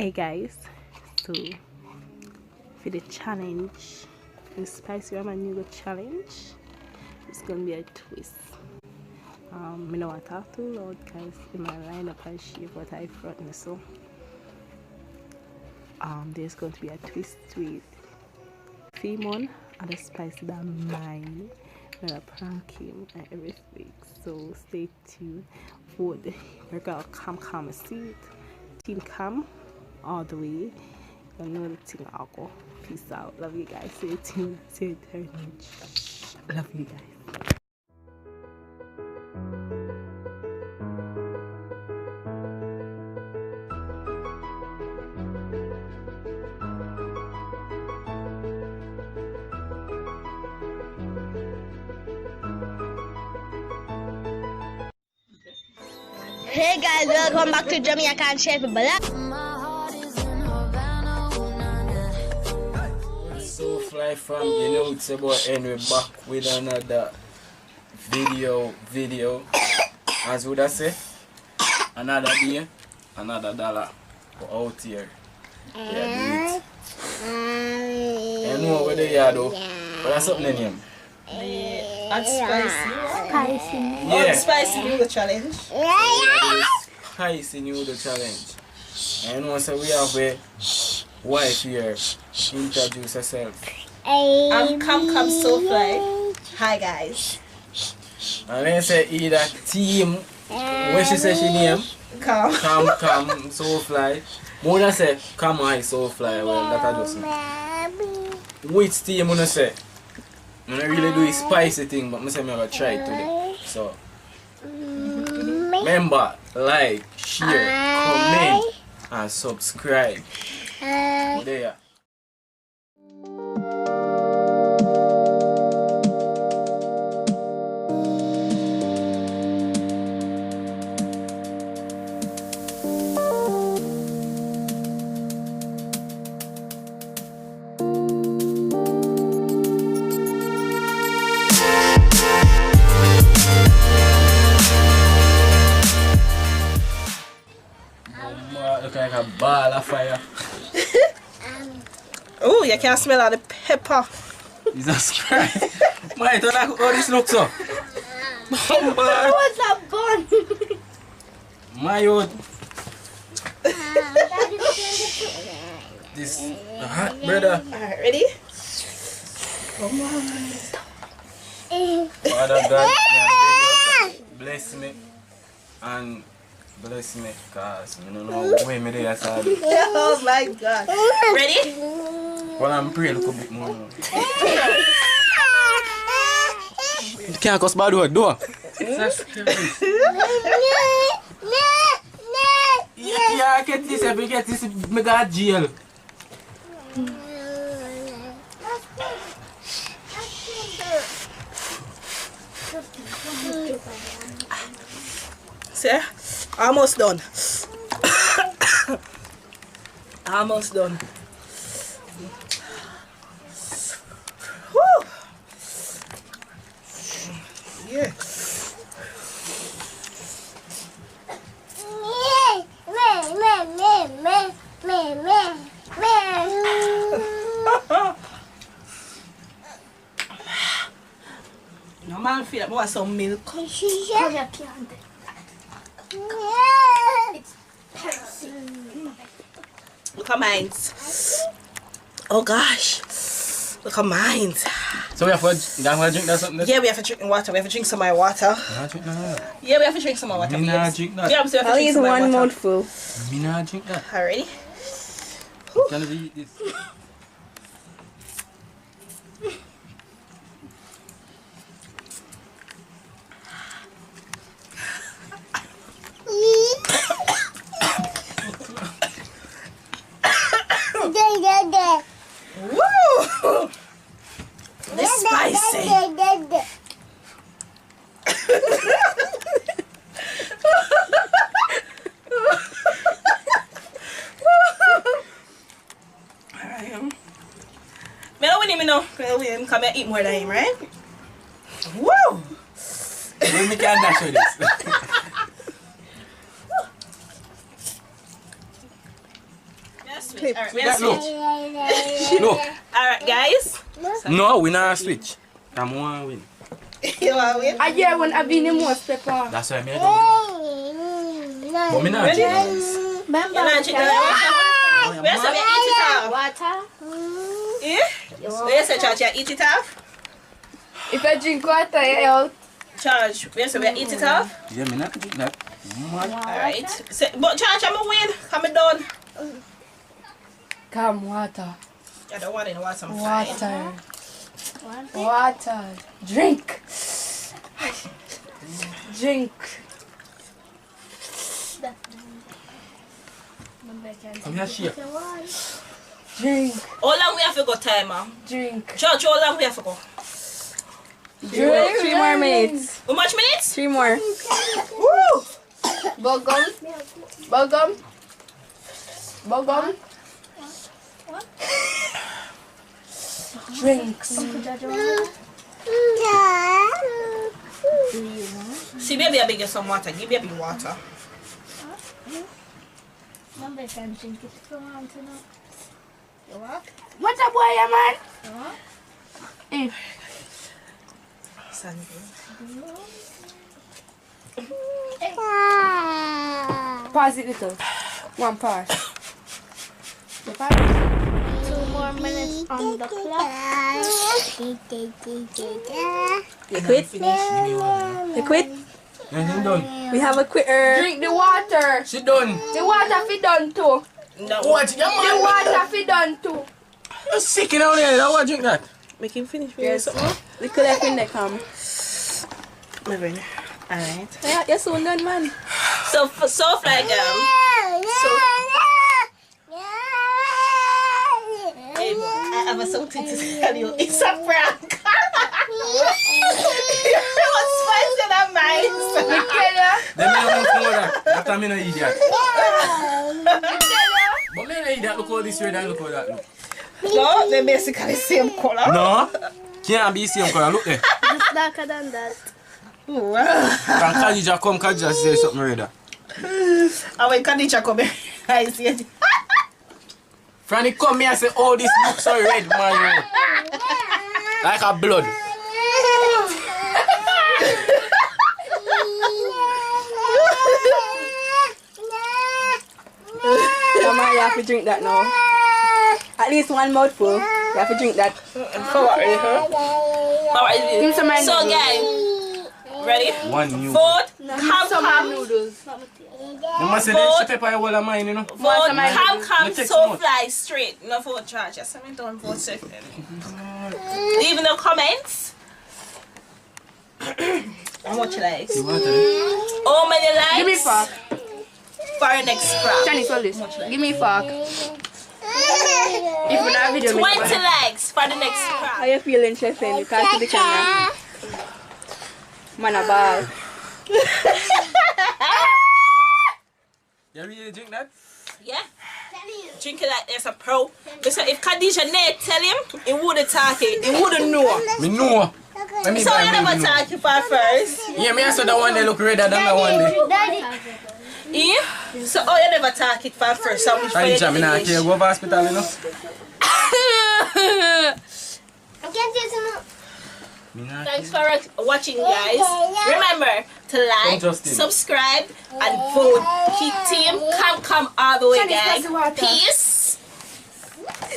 Hey guys, so for the challenge, the spicy ramen noodle challenge, it's gonna be a twist. I know I talk too loud because in my lineup and shape what I front me, so there's going to be a twist with Femon and the spicy than mine. I'm gonna prank him and everything. So stay tuned. Vote. We're gonna come see it. Team cam all the way. You know the thing I'll go. Peace out. Love you guys. Stay tuned. Stay tuned. Love you guys. Hey guys, welcome back to Jamaican Chef Bala. So fly from, you know, it's about, and we're back with another video. As would I say, another day, another dollar. We're out here. Yeah, do it. You know what they are though? But that's something in him. Hot spicy. Yeah. Hot spicy noodle challenge. Spicy noodle challenge. And once we have a wife here, introduce herself. I'm Come So Fly. Hi guys. And then say either team, when she say she name, Come so fly. More than say come I so fly. Well, that I just know. Which team wanna say? I don't really do a spicy thing, but I say I'm gonna try it today. So remember, like, share, comment, and subscribe. There. Look like a ball of fire. Oh, you can smell all the pepper. Jesus Christ. My, don't like how this looks so. What's that bun? My youth. This hot brother. Alright, ready? Father God, bless me and bless me, cause I don't know where me there side. Oh my god. Ready? Well, I'm praying a little bit more now. You can't cause bad word, do Jesus Christ. Yeah, get this, if you get this, me got jail. See? Almost done. Almost done. Woo! Yeah. No man feel like I want some milk. Look at mine. Oh gosh. Look at mine. So we have to drink that something? Yeah, we have to drink water. We have to drink some more water. Yeah, we have to drink some more water. Me not drink that. Yeah, we have to I'll drink use some more one water. mouthful. Me not drink that. Alrighty. Can I eat this? Woo! This spicy. Me know, come and eat more than him, right? Woo! When we can dash with this. switch. Alright, That switch. look. Alright, guys. No, we not switch. I'm one win. You want to win? I hear when I've been in most pepper. That's why I made it. But me not Ready? drink noodles. You not drink the water? Where's the eat it off? Water. Yeah? Where's the charge? You eat it off? If I drink water, I out. Charge. Where's the eat it off? Yeah, me not drink that. Alright. But charge, I'm a win. Come done. Come, water. I don't want it. I want some fine. Water. Water. Drink. Drink. Come here, shake. Drink. How long we have to go, timer? Drink. George, how long we have to go? Drink. 3 more minutes. How much minutes? 3 more. Woo! Bogum. Bogum. Bogum. Drinks. See, baby, I beg you some water. Give baby water. Mom, I can drink it if you want to know. You want? What's up, boy, man? Pause it little. One pause. The pause. 2 more minutes on the clock. You quit? Give me one. You quit? I'm done. We have a quitter. Drink the water. She done. The water fi done too. No. What? You The man? water fi done too. You're sick down there. I want to drink that. Make him finish. Yes. The collect in the come. Alright. Yeah, you're soon done, man. So, like, Hey, boy, I have something to tell you. It's a prank. What's spicy than mine? Then me don't know that. After me no eat that. But me no eat that. Look how this red and look how that look. No, they're basically same color. No. Can't be same color. Look there. It's darker than that. Can Khadija come? Khadija say something redder. And when Khadija come here, I see it. Franny come here and say, oh, this looks so red, man. Like a blood. Come on, you have to drink that now. At least one mouthful. You have to drink that. Alright, Give me some so noodles. guys, ready? One new. Food, Some come. noodles. You must say that she pepper all of mine, you know. Vote, some noodles. come, Let's take so some more. fly straight. No vote charge. Just I don't vote second. Leave in the comments. How much likes? You want it? How many likes? Give me fork. For our next scrap. Johnny, hold this. Give me fork. If we not video, 20 likes for the next How scrap. you feeling, Chef? You can't see the camera. Man, a ball. You really drink that? Yeah? Drink it like there's a pro. Listen, if Khadija Nate tell him, he wouldn't talk it. He wouldn't know. Me know. Let me So buy you me never know. talk it for first. Yeah, me I saw that one they look redder than that one day. Daddy. Yeah? So you never talk it for first. So which way Khadija, me not care. Go to hospital, you know. I can't see some. Me not Thanks for watching, guys. Remember to like, Justin. subscribe, and vote. Keep team come all the way, Johnny, guys. pass the water. Peace.